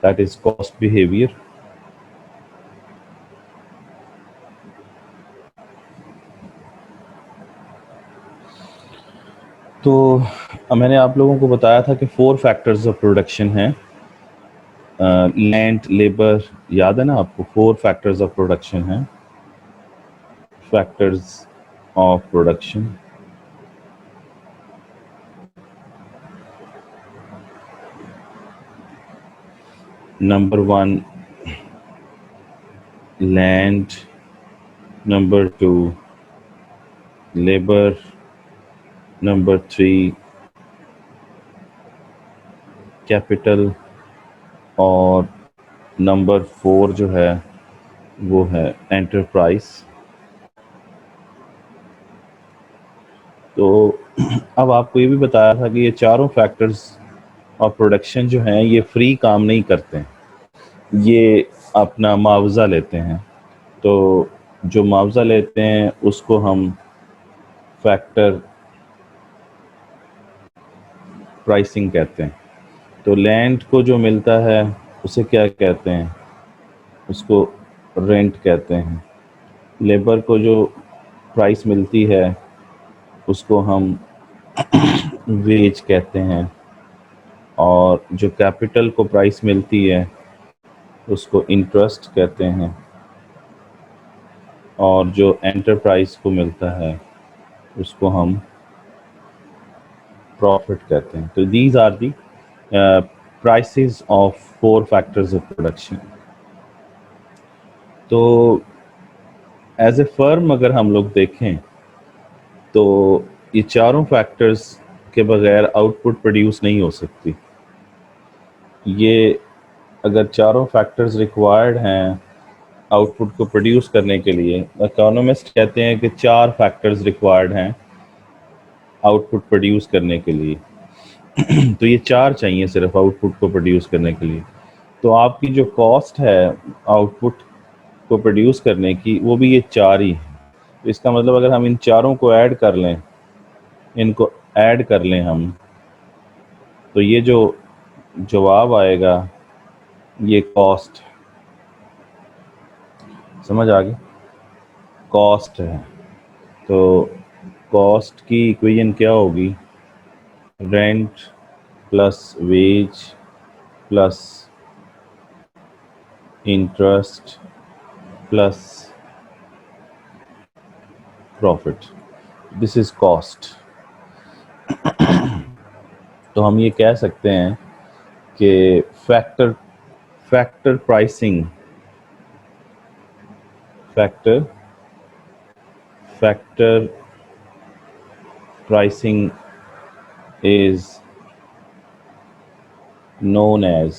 that is cost behavior. तो मैंने आप लोगों को बताया था कि 4 फैक्टर्स ऑफ प्रोडक्शन हैं। लैंड, लेबर, याद है ना आपको? 4 फैक्टर्स ऑफ प्रोडक्शन हैं, factors of production. Number 1 land, number 2 labour, number 3 capital, और नंबर 4 जो है वो है एंटरप्राइज। तो अब आपको ये भी बताया था कि ये चारों फैक्टर्स ऑफ प्रोडक्शन जो हैं ये फ्री काम नहीं करते हैं, ये अपना मुआवजा लेते हैं। तो जो मुआवजा लेते हैं उसको हम फैक्टर प्राइसिंग कहते हैं। तो लैंड को जो मिलता है उसे क्या कहते हैं? उसको रेंट कहते हैं। लेबर को जो प्राइस मिलती है उसको हम वेज कहते हैं। और जो कैपिटल को प्राइस मिलती है उसको इंटरेस्ट कहते हैं। और जो एंटरप्राइज को मिलता है उसको हम प्रॉफिट कहते हैं। तो these are the prices of 4 factors of production. तो एज ए फर्म अगर हम लोग देखें तो ये चारों फैक्टर्स के बगैर आउटपुट प्रोड्यूस नहीं हो सकती। ये अगर चारों फैक्टर्स रिक्वायर्ड हैं आउटपुट को प्रोड्यूस करने के लिए, इकोनॉमिस्ट कहते हैं कि 4 फैक्टर्स रिक्वायर्ड हैं आउटपुट प्रोड्यूस करने के लिए। तो ये 4 चाहिए सिर्फ आउटपुट को प्रोड्यूस करने के लिए। तो आपकी जो कॉस्ट है आउटपुट को प्रोड्यूस करने की वो भी ये 4 ही है। तो इसका मतलब अगर हम इन चारों को ऐड कर लें, इनको ऐड कर लें हम, तो ये जो जवाब आएगा ये कॉस्ट, समझ आ गई? कॉस्ट है। तो कॉस्ट की इक्वेशन क्या होगी? Rent plus wage plus interest plus profit, this is cost. तो हम ये कह सकते हैं कि factor factor pricing factor factor pricing is known as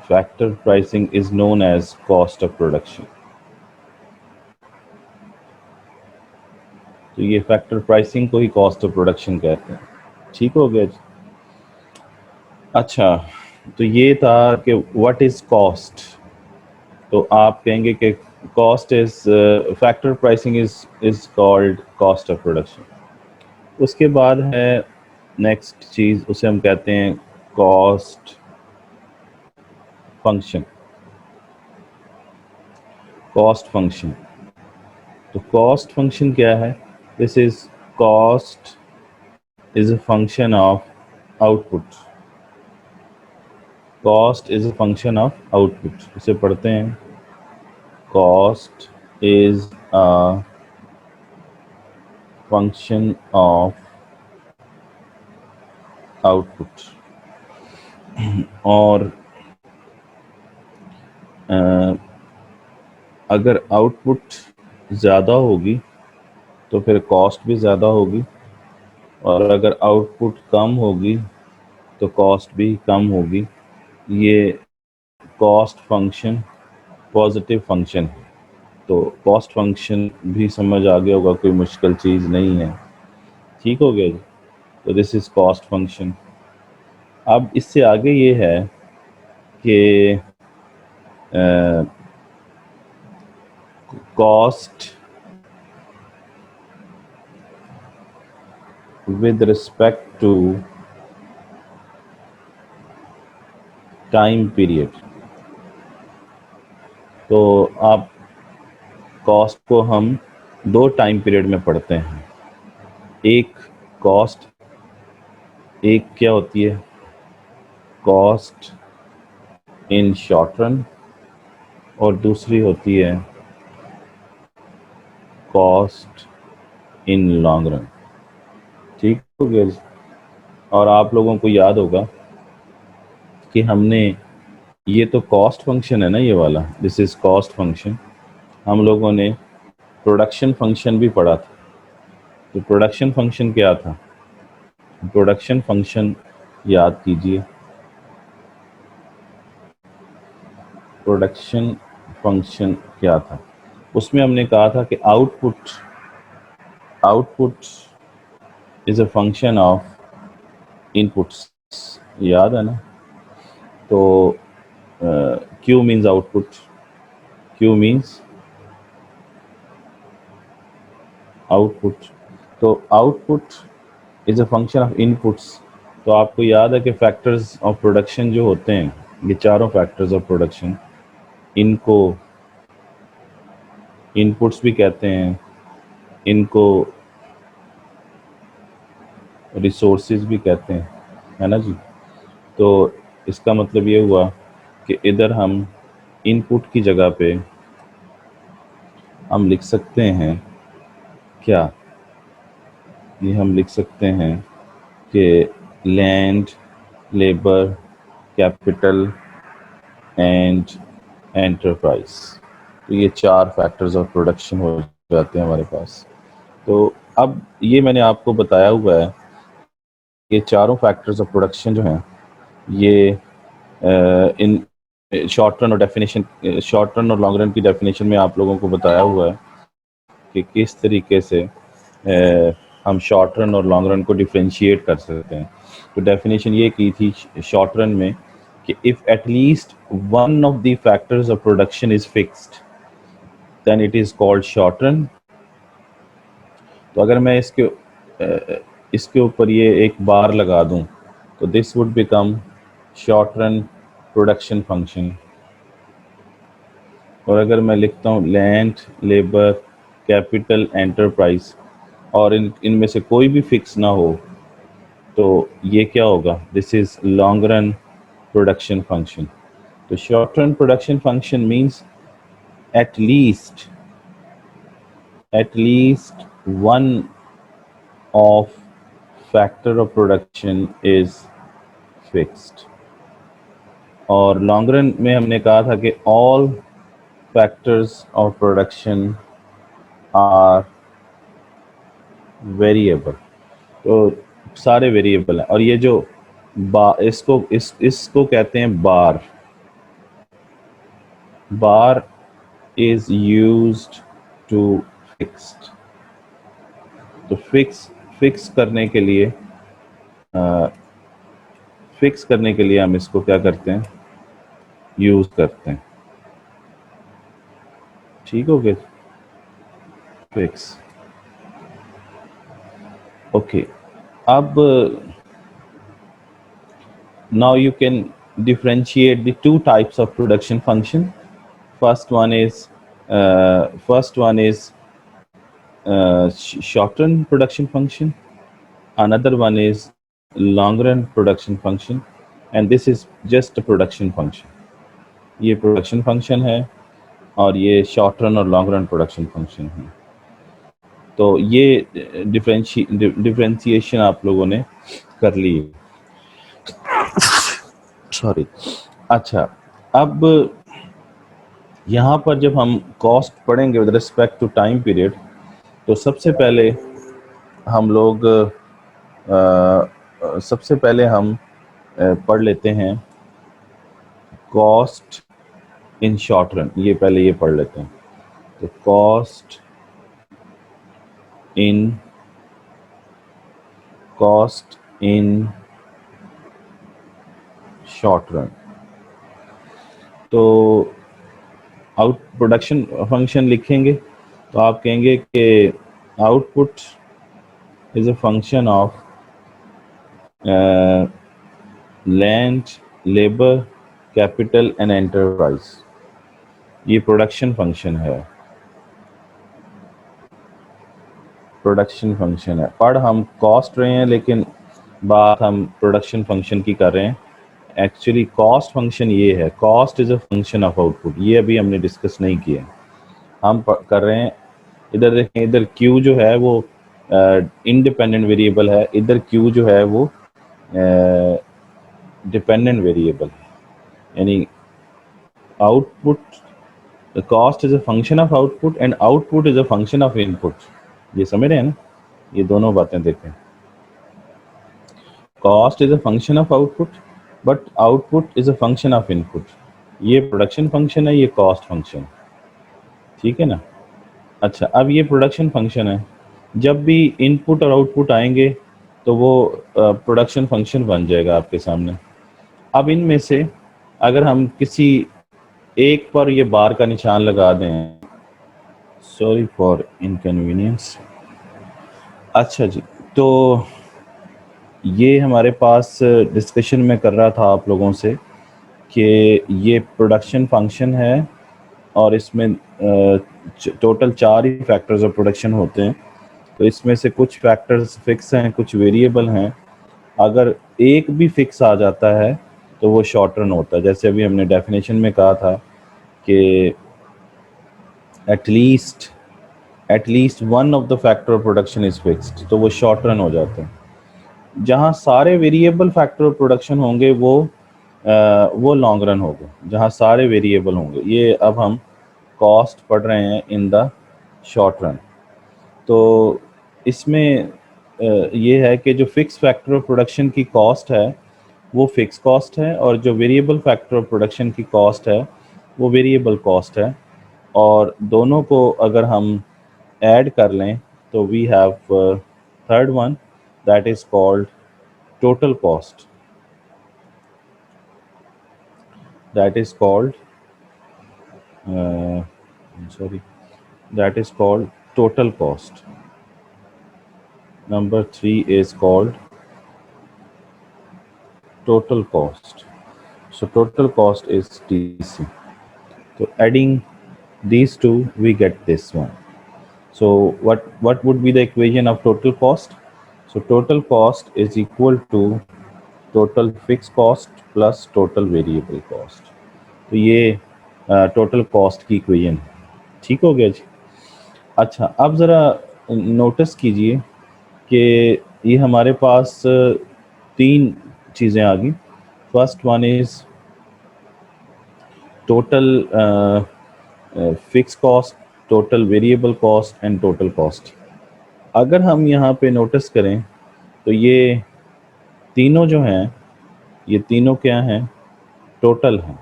factor pricing is known as cost of production। तो ये फैक्टर प्राइसिंग को ही कॉस्ट ऑफ प्रोडक्शन कहते हैं। ठीक हो गया जी? अच्छा, तो ये था कि व्हाट इज कॉस्ट। तो आप कहेंगे कि cost is factor pricing is called cost of production. उसके बाद है नेक्स्ट चीज, उसे हम कहते हैं कॉस्ट फंक्शन। कॉस्ट फंक्शन, तो कॉस्ट फंक्शन क्या है? This is cost is a function of output. Cost is a function of output. इसे पढ़ते हैं, cost is a function of output. और अगर आउटपुट ज़्यादा होगी तो फिर कॉस्ट भी ज़्यादा होगी, और अगर आउटपुट कम होगी तो कॉस्ट भी कम होगी। ये कॉस्ट फंक्शन पॉजिटिव फंक्शन है। तो कॉस्ट फंक्शन भी समझ आ गया होगा, कोई मुश्किल चीज़ नहीं है। ठीक हो गया जी? तो दिस इज़ कॉस्ट फंक्शन। अब इससे आगे ये है कि cost with respect to time period. तो आप कॉस्ट को हम दो टाइम पीरियड में पढ़ते हैं। एक कॉस्ट, एक क्या होती है, कॉस्ट इन शॉर्ट रन, और दूसरी होती है कॉस्ट इन लॉन्ग रन। ठीक हो गया जी? और आप लोगों को याद होगा कि हमने, ये तो कॉस्ट फंक्शन है ना, ये वाला, दिस इज कॉस्ट फंक्शन। हम लोगों ने प्रोडक्शन फंक्शन भी पढ़ा था। तो प्रोडक्शन फंक्शन क्या था? प्रोडक्शन फंक्शन याद कीजिए। प्रोडक्शन फंक्शन क्या था? उसमें हमने कहा था कि output output is a function of inputs. याद है ना? तो Q means output, Q means output. तो output is a function of inputs. तो आपको याद है कि फैक्टर्स ऑफ प्रोडक्शन जो होते हैं, ये चारों फैक्टर्स ऑफ प्रोडक्शन, इनको इनपुट्स भी कहते हैं, इनको रिसोर्सेज भी कहते हैं, है ना जी? तो इसका मतलब ये हुआ कि इधर हम इनपुट की जगह पे हम लिख सकते हैं क्या? ये हम लिख सकते हैं कि land, labour, capital and enterprise. तो ये चार फैक्टर्स ऑफ प्रोडक्शन हो जाते हैं हमारे पास। तो अब ये मैंने आपको बताया हुआ है, ये चारों फैक्टर्स ऑफ प्रोडक्शन जो हैं, ये इन शॉर्ट रन और डेफिनेशन, शॉर्ट रन और लॉन्ग रन की डेफिनेशन में आप लोगों को बताया हुआ है कि किस तरीके से हम शॉर्ट रन और लॉन्ग रन को डिफ्रेंशिएट कर सकते हैं। तो डेफिनेशन ये की थी शॉर्ट रन में कि if at least one of the factors of production is fixed then it is called short run. तो अगर मैं इसके ऊपर ये एक बार लगा दूं तो this would become short run production function. और अगर मैं लिखता हूँ लैंड, लेबर, कैपिटल, एंटरप्राइज, और इनमें से कोई भी फिक्स ना हो, तो ये क्या होगा? This is long run production function. तो short run production function means at least one of factor of production is fixed। और लॉन्ग रन में हमने कहा था कि all factors of production are variable. तो सारे वेरिएबल हैं। और ये जो इसको कहते हैं bar. Bar is used to fixed. तो फिक्स करने के लिए हम इसको क्या करते हैं? यूज करते हैं। ठीक हो गया? फिक्स। ओके। अब now you can differentiate the two types of production function. First one is short run production function. Another one is long run production function, and this is just a production function. ये production function है और ये short run और long run production function है। तो ये differentiation आप लोगों ने कर ली। सॉरी। अच्छा, अब यहाँ पर जब हम कॉस्ट पढ़ेंगे with respect to time period, तो सबसे पहले हम पढ़ लेते हैं कॉस्ट इन शॉर्ट रन। ये पहले ये पढ़ लेते हैं। तो कॉस्ट इन शॉर्ट रन। तो आउट प्रोडक्शन फंक्शन लिखेंगे तो आप कहेंगे कि output is a function of land, labour, capital and enterprise, ये प्रोडक्शन फंक्शन है, प्रोडक्शन फंक्शन है। पढ़ हम कॉस्ट रहे हैं लेकिन बात हम प्रोडक्शन फंक्शन की कर रहे हैं। एक्चुअली कॉस्ट फंक्शन ये है, cost is a function of output, ये अभी हमने डिस्कस नहीं किया। हम कर रहे हैं, इधर देखें, इधर क्यू जो है वो इंडिपेंडेंट वेरिएबल है, इधर क्यू जो है वो डिपेंडेंट वेरिएबल है, यानी output, the cost is a function of output and output is a function of input. ये समझ रहे हैं ना, ये दोनों बातें देखें। Cost is a function of output but output is a function of input. ये प्रोडक्शन फंक्शन है, ये कॉस्ट फंक्शन, ठीक है ना। अच्छा, अब ये प्रोडक्शन फंक्शन है, जब भी इनपुट और आउटपुट आएंगे तो वो प्रोडक्शन फंक्शन बन जाएगा आपके सामने। अब इनमें से अगर हम किसी एक पर ये बार का निशान लगा दें, सॉरी फॉर इनकन्वीनियंस। अच्छा जी, तो ये हमारे पास डिस्कशन में कर रहा था आप लोगों से कि ये प्रोडक्शन फंक्शन है और इसमें total 4 he factors of production होते हैं। तो इसमें से कुछ फैक्टर्स फिक्स हैं, कुछ वेरिएबल हैं। अगर एक भी फिक्स आ जाता है तो वो शॉर्ट रन होता है। जैसे अभी हमने डेफिनेशन में कहा था कि at least one of the factor of production is fixed, तो वो शॉर्ट रन हो जाता है। जहाँ सारे वेरिएबल फैक्टर ऑफ प्रोडक्शन होंगे वो लॉन्ग रन होगा, जहाँ सारे वेरिएबल होंगे। ये अब हम कॉस्ट पढ़ रहे हैं इन द शॉर्ट रन। तो इसमें ये है कि जो फिक्स फैक्टर ऑफ प्रोडक्शन की कॉस्ट है वो फिक्स कॉस्ट है, और जो वेरिएबल फैक्टर ऑफ प्रोडक्शन की कॉस्ट है वो वेरिएबल कॉस्ट है। और दोनों को अगर हम ऐड कर लें तो we have third one, that is called total cost, that is called sorry that is called total cost. Number 3 is called total cost. So total cost is TC. So adding these two we get this one. So what would be the equation of total cost? So total cost is equal to total fixed cost plus total variable cost. तो ये total cost की equation, ठीक हो गया जी। अच्छा, अब ज़रा notice कीजिए कि ये हमारे पास 3 चीज़ें आ गई। First one is total fix cost, total variable cost and total cost. अगर हम यहाँ पे नोटिस करें तो ये तीनों जो हैं, ये तीनों क्या हैं? टोटल हैं,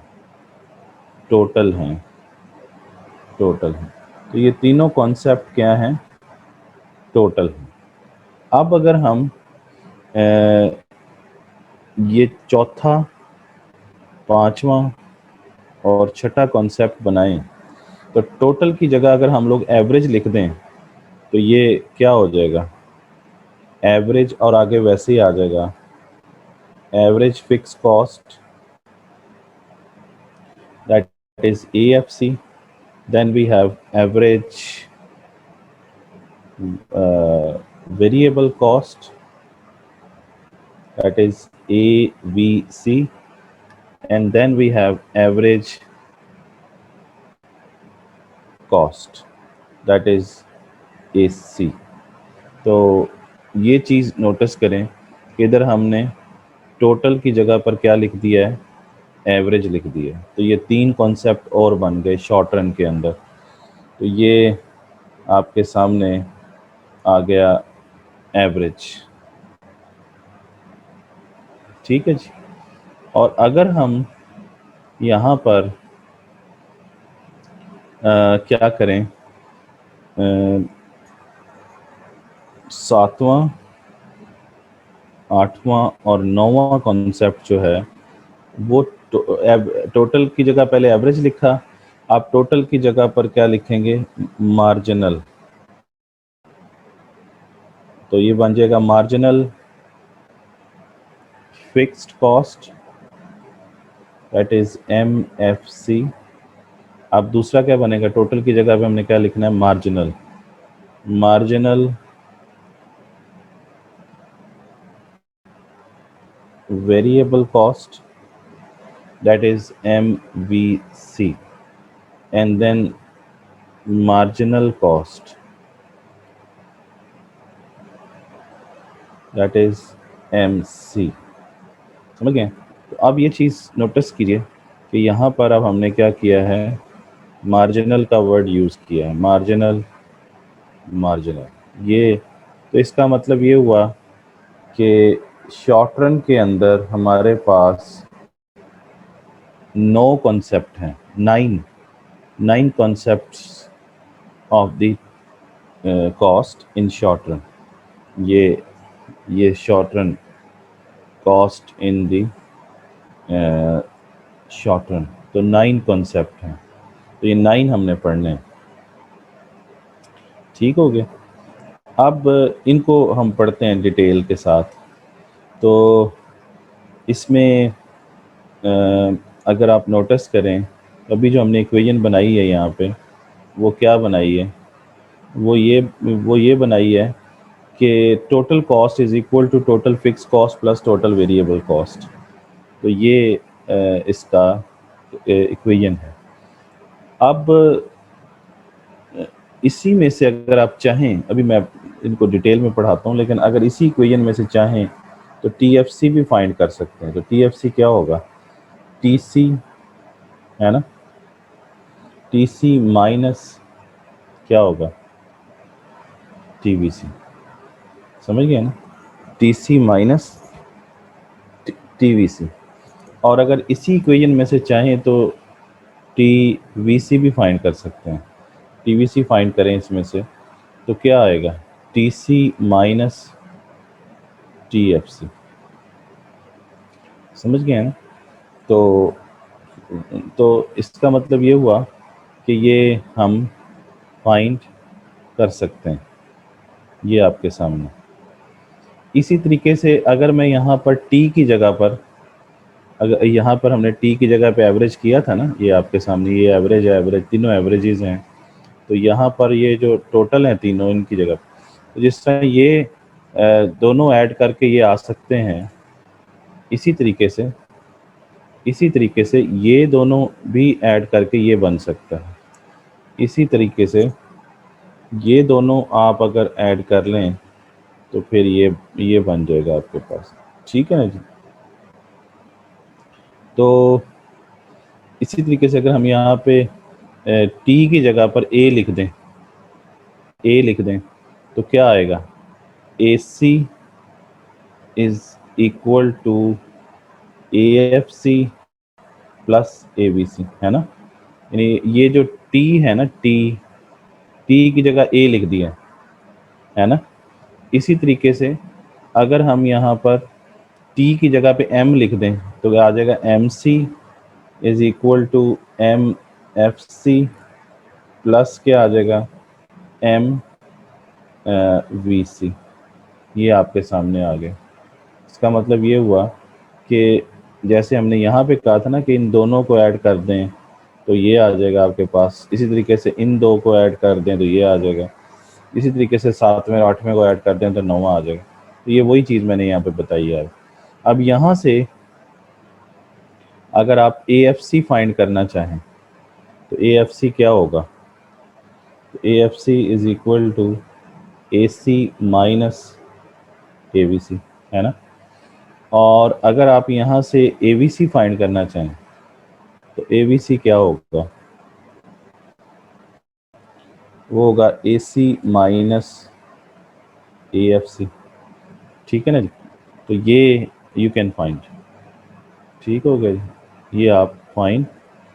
टोटल हैं, टोटल हैं। तो ये तीनों कॉन्सेप्ट क्या हैं? टोटल हैं। अब अगर हम ये चौथा, पांचवा और छठा कॉन्सेप्ट बनाएं तो टोटल की जगह अगर हम लोग एवरेज लिख दें तो ये क्या हो जाएगा? एवरेज, और आगे वैसे ही आ जाएगा average fix cost, that is AFC। Then we have average variable cost, that is AVC, and then we have average cost, that is AC। तो ये चीज़ नोटिस करें कि इधर हमने टोटल की जगह पर क्या लिख दिया है? एवरेज लिख दिया है। तो ये 3 कॉन्सेप्ट और बन गए शॉर्ट रन के अंदर। तो ये आपके सामने आ गया एवरेज, ठीक है जी। और अगर हम यहाँ पर क्या करें, सातवां, आठवां और नौवां कॉन्सेप्ट जो है वो टोटल की जगह पहले एवरेज लिखा, आप टोटल की जगह पर क्या लिखेंगे? मार्जिनल। तो ये बन जाएगा marginal fixed cost that is MFC। अब दूसरा क्या बनेगा, टोटल की जगह पे हमने क्या लिखना है, marginal. Marginal variable cost, that is MVC, and then marginal cost, that is MC। समझ गए? तो अब ये चीज़ नोटिस कीजिए कि यहाँ पर अब हमने क्या किया है, मार्जिनल का वर्ड यूज़ किया है, मार्जिनल। मार्जिनल ये, तो इसका मतलब ये हुआ कि शॉर्ट रन के अंदर हमारे पास 9 कॉन्सेप्ट हैं, 9 concepts of the cost in short run. ये short run cost in the short run, तो 9 कॉन्सेप्ट हैं, तो ये 9 हमने पढ़ने हैं। ठीक हो गया? अब इनको हम पढ़ते हैं डिटेल के साथ। तो इसमें अगर आप नोटिस करें, अभी जो हमने इक्वेशन बनाई है यहाँ पे, वो क्या बनाई है, वो ये बनाई है कि total cost is equal to total fix cost plus total variable cost. तो ये इसका इक्वेशन है। अब इसी में से अगर आप चाहें, अभी मैं इनको डिटेल में पढ़ाता हूँ, लेकिन अगर इसी इक्वेशन में से चाहें तो TFC भी फाइंड कर सकते हैं। तो TFC क्या होगा, TC है ना, TC माइनस क्या होगा, TVC। समझ गए ना, TC माइनस TVC। और अगर इसी इक्वेशन में से चाहें तो TVC भी फाइंड कर सकते हैं। TVC फाइंड करें इसमें से तो क्या आएगा, TC माइनस TFC। समझ गए ना? तो इसका मतलब ये हुआ कि ये हम फाइंड कर सकते हैं, ये आपके सामने। इसी तरीके से अगर मैं यहाँ पर T की जगह पर, अगर यहाँ पर हमने T की जगह पे एवरेज किया था ना, ये आपके सामने, ये एवरेज है, एवरेज तीनों एवरेजेस हैं। तो यहाँ पर ये जो टोटल हैं तीनों, इनकी जगह, तो जिस तरह ये दोनों ऐड करके ये आ सकते हैं, इसी तरीके से ये दोनों भी ऐड करके ये बन सकता है। इसी तरीके से ये दोनों आप अगर ऐड कर लें तो फिर ये बन जाएगा आपके पास। ठीक है ना जी? तो इसी तरीके से अगर हम यहाँ पे टी की जगह पर ए लिख दें तो क्या आएगा, AC is equal to AFC plus ABC, है ना। यानी ये जो T है ना, टी की जगह A लिख दिया है ना। इसी तरीके से अगर हम यहाँ पर T की जगह पे M लिख दें तो आ जाएगा MC is equal to MFC plus क्या आ जाएगा, MVC। ये आपके सामने आ गया। इसका मतलब ये हुआ कि जैसे हमने यहाँ पे कहा था ना कि इन दोनों को ऐड कर दें तो ये आ जाएगा आपके पास, इसी तरीके से इन दो को ऐड कर दें तो ये आ जाएगा, इसी तरीके से 7वें और 8वें को ऐड कर दें तो 9वां आ जाएगा। तो ये वही चीज़ मैंने यहाँ पे बताई है। अब यहाँ से अगर आप AFC फाइंड करना चाहें तो AFC क्या होगा, तो AFC is equal to AC minus AVC, है ना। और अगर आप यहाँ से AVC फाइंड करना चाहें तो AVC क्या होगा, वो होगा AC माइनस AFC। ठीक है ना जी? तो ये यू कैन फाइंड। ठीक हो गया जी? ये आप फाइंड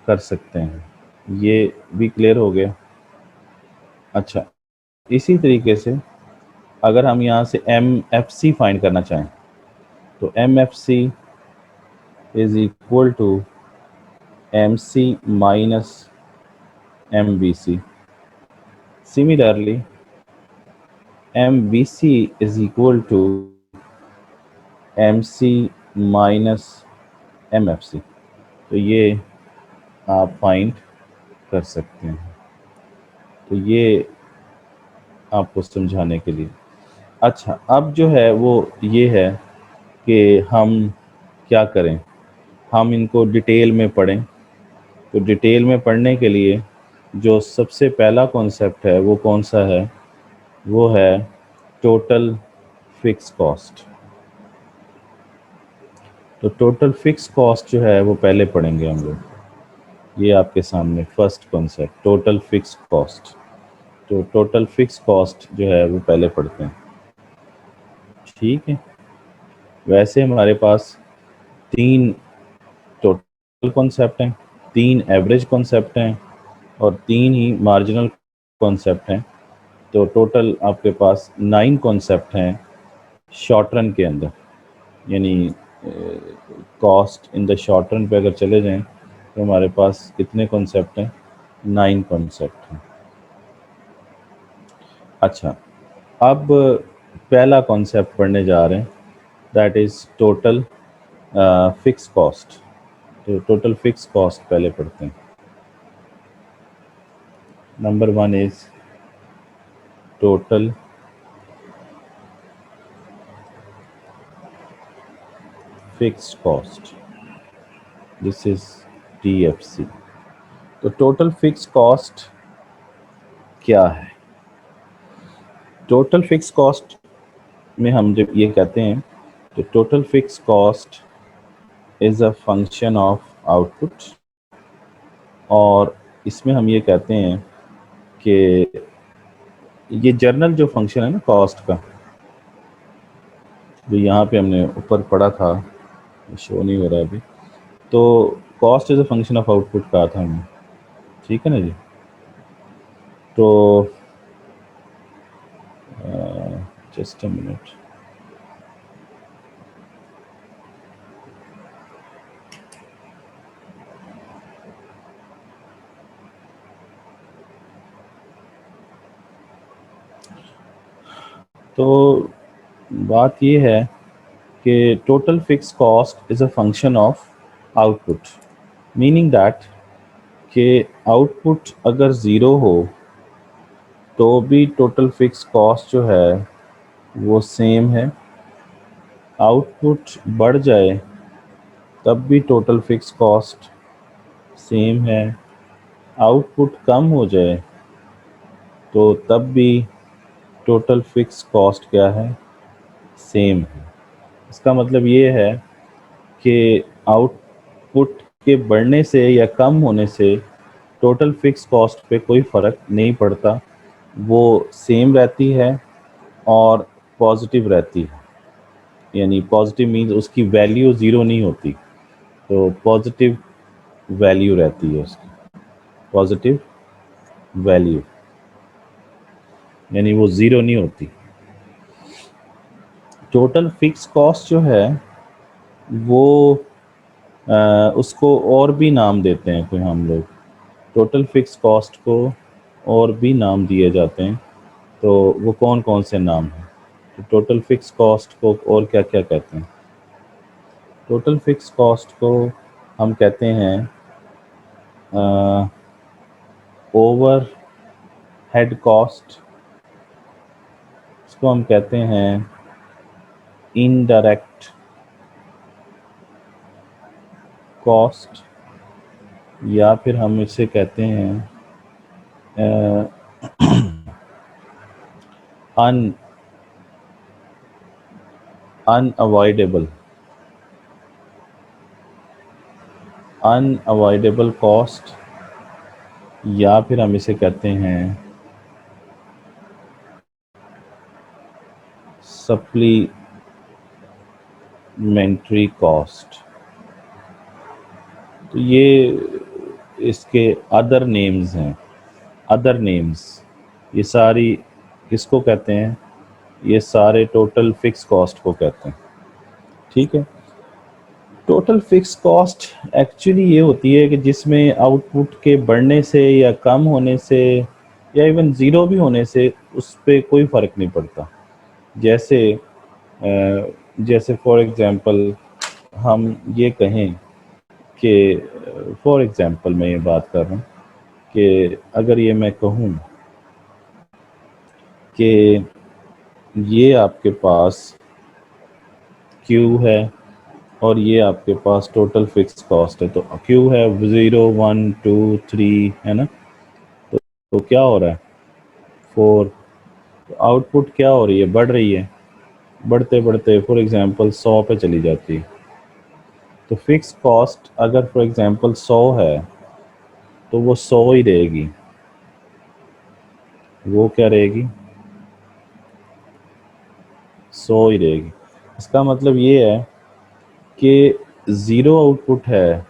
कर सकते हैं। ये भी क्लियर हो गया। अच्छा, इसी तरीके से अगर हम यहाँ से MFC फाइंड करना चाहें तो MFC is equal to MC minus MVC। Similarly, MVC is equal to MC minus MFC। तो ये आप फाइंड कर सकते हैं। तो ये आपको समझाने के लिए। अच्छा, अब जो है वो ये है कि हम क्या करें, हम इनको डिटेल में पढ़ें। तो डिटेल में पढ़ने के लिए जो सबसे पहला कॉन्सेप्ट है वो कौन सा है, वो है टोटल फिक्स कॉस्ट। तो टोटल फिक्स कॉस्ट जो है वो पहले पढ़ेंगे हम लोग। ये आपके सामने first concept total fix cost. तो टोटल फिक्स कॉस्ट जो है वो पहले पढ़ते हैं, ठीक है। वैसे हमारे पास 3 टोटल कॉन्सेप्ट हैं, 3 एवरेज कॉन्सेप्ट हैं और 3 ही मार्जिनल कॉन्सेप्ट हैं। तो टोटल आपके पास 9 कॉन्सेप्ट हैं शॉर्ट रन के अंदर, यानी cost in the short run पे अगर चले जाएं तो हमारे पास कितने कॉन्सेप्ट हैं, 9 कॉन्सेप्ट हैं। अच्छा, अब पहला कॉन्सेप्ट पढ़ने जा रहे हैं, that is total fix cost. तो टोटल फिक्स कॉस्ट पहले पढ़ते हैं। Number 1 is total fixed cost, this is TFC। तो टोटल फिक्स कॉस्ट क्या है? टोटल फिक्स कॉस्ट में हम जब ये कहते हैं तो total fix cost is a function of output, और इसमें हम ये कहते हैं कि ये जर्नल जो फंक्शन है ना कॉस्ट का, जो यहाँ पे हमने ऊपर पढ़ा था, शो नहीं हो रहा अभी, तो cost is a function of output कहा था हमने, ठीक है ना जी। तो जस्ट अ मिनट, तो बात ये है कि total fix cost is a function of output, meaning that कि आउटपुट अगर ज़ीरो हो तो भी टोटल फिक्स कॉस्ट जो है वो सेम है, आउटपुट बढ़ जाए तब भी टोटल फिक्स कॉस्ट सेम है, आउटपुट कम हो जाए तो तब भी टोटल फिक्स कॉस्ट क्या है, सेम है। इसका मतलब ये है कि आउटपुट के बढ़ने से या कम होने से टोटल फिक्स कॉस्ट पे कोई फ़र्क नहीं पड़ता, वो सेम रहती है और पॉजिटिव रहती है। यानी पॉजिटिव मीन्स उसकी वैल्यू ज़ीरो नहीं होती, तो पॉजिटिव वैल्यू रहती है उसकी, पॉजिटिव वैल्यू, यानी वो ज़ीरो नहीं होती। टोटल फिक्स कॉस्ट जो है वो उसको और भी नाम देते हैं कोई हम लोग, टोटल फिक्स कॉस्ट को और भी नाम दिए जाते हैं। तो वो कौन कौन से नाम हैं? तो टोटल फिक्स कॉस्ट को और क्या क्या कहते हैं? टोटल फिक्स कॉस्ट को हम कहते हैं ओवर हेड कॉस्ट, इसको हम कहते हैं इनडायरेक्ट कॉस्ट, या फिर हम इसे कहते हैं अनअवॉइडेबल अनअवॉइडेबल कॉस्ट, या फिर हम इसे कहते हैं सप्लीमेंट्री कॉस्ट। तो ये इसके अदर नेम्स हैं, अदर नेम्स, ये सारी किसको कहते हैं? ये सारे टोटल फिक्स कॉस्ट को कहते हैं, ठीक है। टोटल फिक्स कॉस्ट एक्चुअली ये होती है कि जिसमें आउटपुट के बढ़ने से या कम होने से या इवन ज़ीरो भी होने से उस पर कोई फ़र्क नहीं पड़ता। जैसे फॉर एग्ज़ाम्पल हम ये कहें कि फॉर एग्जांपल मैं ये बात कर रहा हूँ कि अगर ये मैं कहूँ कि ये आपके पास क्यू है और ये आपके पास टोटल फिक्स कॉस्ट है, तो क्यू है 0 1 2 3 है ना, तो क्या हो रहा है 4, तो आउटपुट क्या हो रही है, बढ़ रही है, बढ़ते बढ़ते फॉर एग्जांपल 100 पे चली जाती है। तो फिक्स कॉस्ट अगर फॉर एग्जांपल 100 है तो वो 100 ही रहेगी, वो क्या रहेगी 100 ही रहेगी। इसका मतलब ये है कि ज़ीरो आउटपुट है,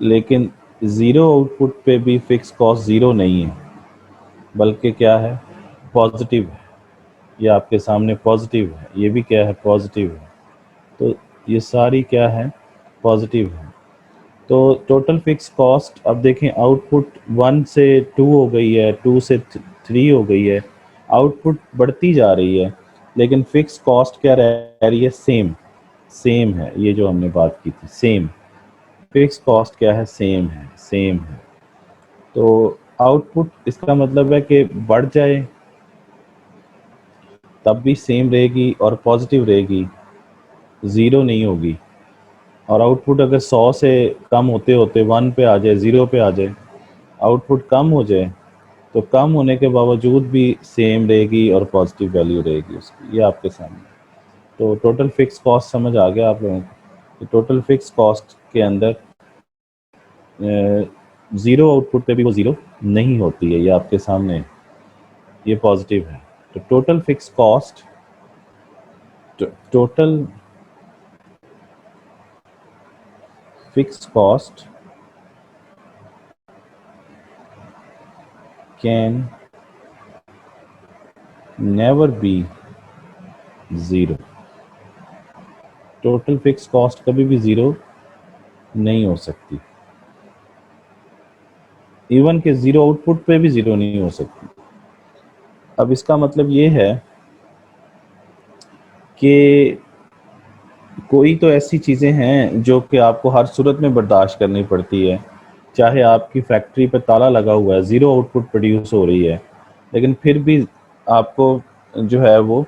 लेकिन ज़ीरो आउटपुट पे भी फिक्स कॉस्ट ज़ीरो नहीं है, बल्कि क्या है पॉजिटिव है। ये आपके सामने पॉजिटिव है, ये भी क्या है पॉजिटिव है, तो ये सारी क्या है पॉजिटिव है। तो टोटल फिक्स कॉस्ट अब देखें, आउटपुट 1 से 2 हो गई है, 2 से 3 हो गई है, आउटपुट बढ़ती जा रही है, लेकिन फिक्स कॉस्ट क्या रह रही है सेम, सेम है। ये जो हमने बात की थी सेम, फिक्स कॉस्ट क्या है सेम है, सेम है। तो आउटपुट इसका मतलब है कि बढ़ जाए तब भी सेम रहेगी और पॉजिटिव रहेगी, ज़ीरो नहीं होगी। और आउटपुट अगर 100 से कम होते होते 1 पे आ जाए, 0 पे आ जाए, आउटपुट कम हो जाए, तो कम होने के बावजूद भी सेम रहेगी और पॉजिटिव वैल्यू रहेगी उसकी। ये आपके सामने तो टोटल फिक्स कॉस्ट समझ आ गया आप लोगों को। टोटल फिक्स कॉस्ट के अंदर ज़ीरो आउटपुट पे भी वो ज़ीरो नहीं होती है, ये आपके सामने ये पॉजिटिव है। तो total fix cost, total fix cost can never be zero. Total fix cost कभी भी ज़ीरो नहीं हो सकती, इवन के ज़ीरो आउटपुट पे भी ज़ीरो नहीं हो सकती। अब इसका मतलब ये है कि कोई तो ऐसी चीज़ें हैं जो कि आपको हर सूरत में बर्दाश्त करनी पड़ती है, चाहे आपकी फैक्ट्री पे ताला लगा हुआ है, ज़ीरो आउटपुट प्रोड्यूस हो रही है, लेकिन फिर भी आपको जो है वो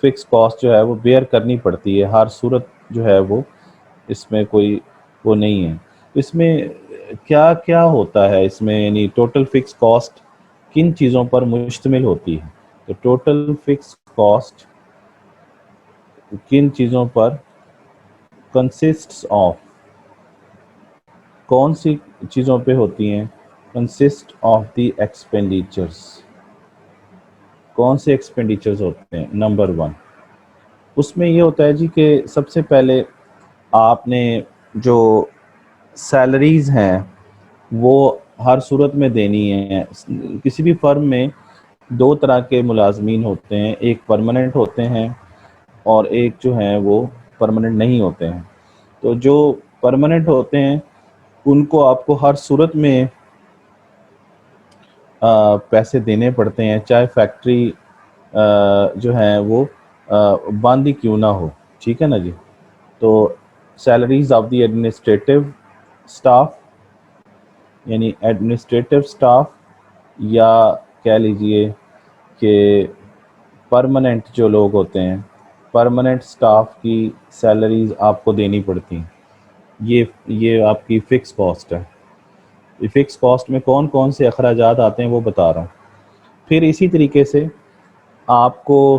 फिक्स कॉस्ट जो है वो बेयर करनी पड़ती है हर सूरत, जो है वो इसमें कोई वो नहीं है। इसमें क्या क्या होता है इसमें, यानी टोटल फिक्स कॉस्ट किन चीज़ों पर मुश्तमिल होती है, तो टोटल फिक्स कॉस्ट किन चीज़ों पर कंसिस्ट्स ऑफ, कौन सी चीज़ों पे होती हैं, कंसिस्ट ऑफ द एक्सपेंडिचर्स, कौन से एक्सपेंडिचर्स होते हैं। नंबर 1 उसमें ये होता है जी कि सबसे पहले आपने जो सैलरीज़ हैं वो हर सूरत में देनी है। किसी भी फर्म में दो तरह के मुलाजमीन होते हैं, एक परमानेंट होते हैं और एक जो हैं वो परमानेंट नहीं होते हैं। तो जो परमानेंट होते हैं उनको आपको हर सूरत में पैसे देने पड़ते हैं, चाहे फैक्ट्री जो है वो बंद ही क्यों ना हो, ठीक है ना जी। तो salaries of the administrative staff, यानी एडमिनिस्ट्रेटिव स्टाफ, या कह लीजिए कि परमानेंट जो लोग होते हैं, परमानेंट स्टाफ की सैलरीज आपको देनी पड़ती हैं। ये आपकी फ़िक्स कॉस्ट है। ये फ़िक्स कॉस्ट में कौन कौन से अखराजात आते हैं वो बता रहा हूँ। फिर इसी तरीके से आपको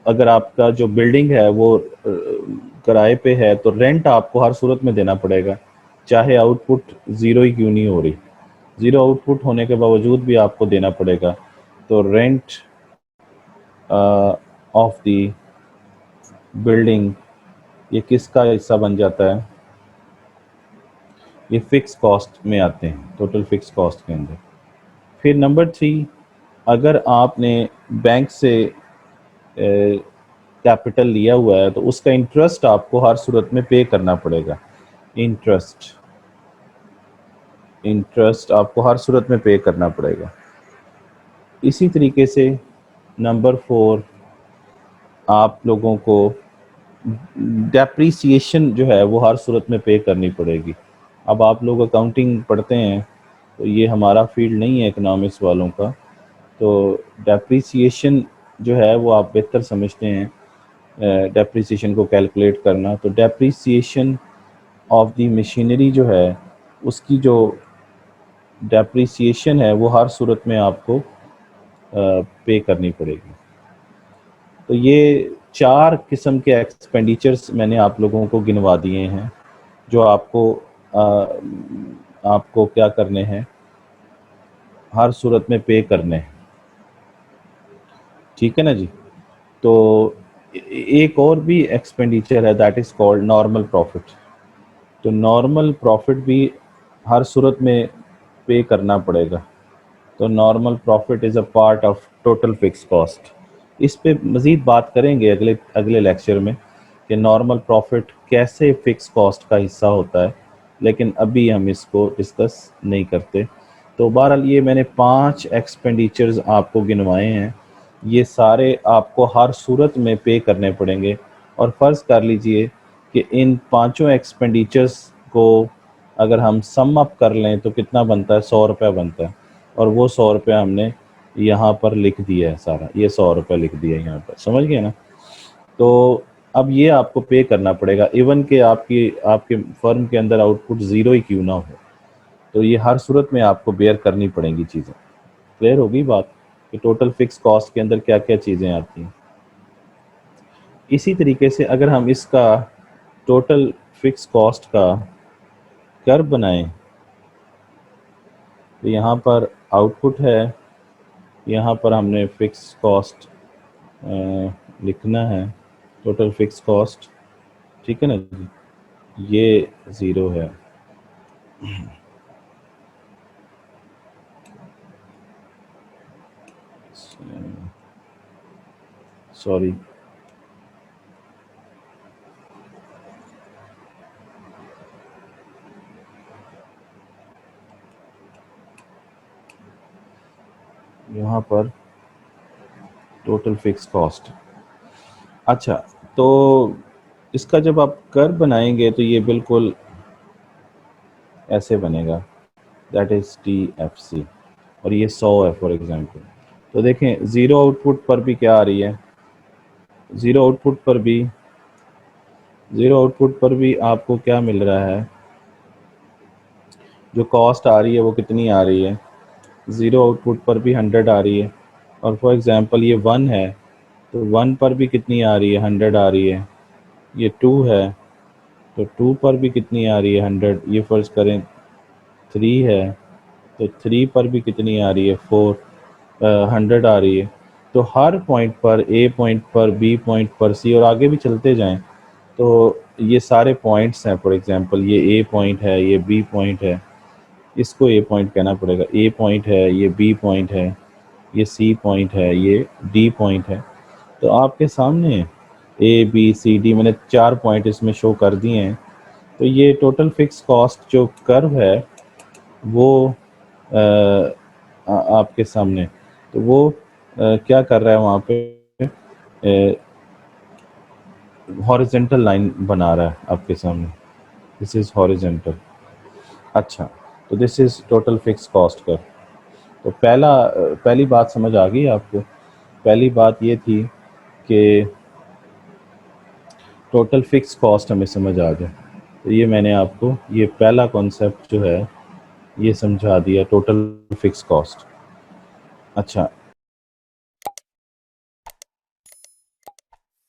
अगर आपका जो बिल्डिंग है वो किराए पे है तो रेंट आपको हर सूरत में देना पड़ेगा, चाहे आउटपुट ज़ीरो ही क्यों नहीं हो रही, ज़ीरो आउटपुट होने के बावजूद भी आपको देना पड़ेगा। तो रेंट ऑफ द बिल्डिंग ये किसका हिस्सा बन जाता है, ये फिक्स कॉस्ट में आते हैं, टोटल फिक्स कॉस्ट के अंदर। फिर नंबर 3, अगर आपने बैंक से कैपिटल लिया हुआ है तो उसका इंटरेस्ट आपको हर सूरत में पे करना पड़ेगा। इंटरेस्ट, इंटरेस्ट आपको हर सूरत में पे करना पड़ेगा। इसी तरीके से नंबर 4, आप लोगों को डेप्रीसिएशन जो है वो हर सूरत में पे करनी पड़ेगी। अब आप लोग अकाउंटिंग पढ़ते हैं, तो ये हमारा फील्ड नहीं है इकोनॉमिक्स वालों का, तो डेप्रीसिएशन जो है वो आप बेहतर समझते हैं, डेप्रीसिएशन को कैलकुलेट करना। तो डेप्रीसिएशन ऑफ द मशीनरी जो है, उसकी जो डेप्रीसिएशन है वो हर सूरत में आपको पे करनी पड़ेगी। तो ये 4 किस्म के एक्सपेंडिचर्स मैंने आप लोगों को गिनवा दिए हैं, जो आपको क्या करने हैं, हर सूरत में पे करने हैं। ठीक है ना जी। तो एक और भी एक्सपेंडिचर है, that is called normal profit. तो नॉर्मल प्रॉफिट भी हर सूरत में पे करना पड़ेगा। तो normal profit is a part of total fix cost. इस पे मज़ीद बात करेंगे अगले अगले लेक्चर में कि नॉर्मल प्रॉफिट कैसे फिक्स कॉस्ट का हिस्सा होता है, लेकिन अभी हम इसको डिस्कस नहीं करते। तो बहरहाल ये मैंने 5 एक्सपेंडिचर्स आपको गिनवाए हैं, ये सारे आपको हर सूरत में पे करने पड़ेंगे। और फ़र्ज़ कर लीजिए कि इन पाँचों एक्सपेंडिचर्स को अगर हम सम अप कर लें तो कितना बनता है, 100 रुपये बनता है। और वो 100 रुपये हमने यहाँ पर लिख दिया है, सारा ये 100 रुपये लिख दिया है यहाँ पर, समझ गए ना। तो अब ये आपको पे करना पड़ेगा, इवन कि आपके फर्म के अंदर आउटपुट ज़ीरो ही क्यों ना हो, तो ये हर सूरत में आपको बेयर करनी पड़ेंगी चीज़ें। क्लियर होगी बात कि टोटल फिक्स कॉस्ट के अंदर क्या क्या चीज़ें आती हैं। इसी तरीके से अगर हम इसका टोटल फिक्स कॉस्ट का कर्व बनाएं, तो यहाँ पर आउटपुट है, यहाँ पर हमने फिक्स कॉस्ट लिखना है, टोटल फिक्स कॉस्ट। ठीक है ना जी, ये ज़ीरो है। सॉरी, यहाँ पर टोटल फिक्स कॉस्ट। अच्छा, तो इसका जब आप कर्व बनाएंगे तो ये बिल्कुल ऐसे बनेगा, दैट इज़ TFC, और ये 100 है फॉर एग्जांपल। तो देखें ज़ीरो आउटपुट पर भी क्या आ रही है, ज़ीरो आउटपुट पर भी आपको क्या मिल रहा है, जो कॉस्ट आ रही है वो कितनी आ रही है, ज़ीरो आउटपुट पर भी 100 आ रही है। और फॉर एग्जांपल ये 1 है, तो 1 पर भी कितनी आ रही है, 100 आ रही है। ये 2 है, तो 2 पर भी कितनी आ रही है, 100। ये फ़र्ज़ करें 3 है, तो 3 पर भी कितनी आ रही है, 100 आ रही है। तो हर पॉइंट पर, ए पॉइंट पर, बी पॉइंट पर, सी, और आगे भी चलते जाएं, तो ये सारे पॉइंट्स हैं। फॉर एग्जांपल ये ए पॉइंट है, ये बी पॉइंट है, इसको ए पॉइंट कहना पड़ेगा, ए पॉइंट है, ये बी पॉइंट है, ये सी पॉइंट है, ये डी पॉइंट है। तो आपके सामने ABCD मैंने 4 पॉइंट इसमें शो कर दिए हैं। तो ये टोटल फिक्स कॉस्ट जो कर्व है वो आपके सामने, तो वो क्या कर रहा है, वहाँ पे हॉरिजेंटल लाइन बना रहा है आपके सामने, दिस इज़ हॉरिजेंटल। अच्छा, तो this is total fix cost curve. तो पहली बात समझ आ गई आपको। पहली बात ये थी कि टोटल फिक्स कॉस्ट हमें समझ आ जाए, तो ये मैंने आपको ये पहला कॉन्सेप्ट जो है ये समझा दिया, टोटल फिक्स कॉस्ट। अच्छा,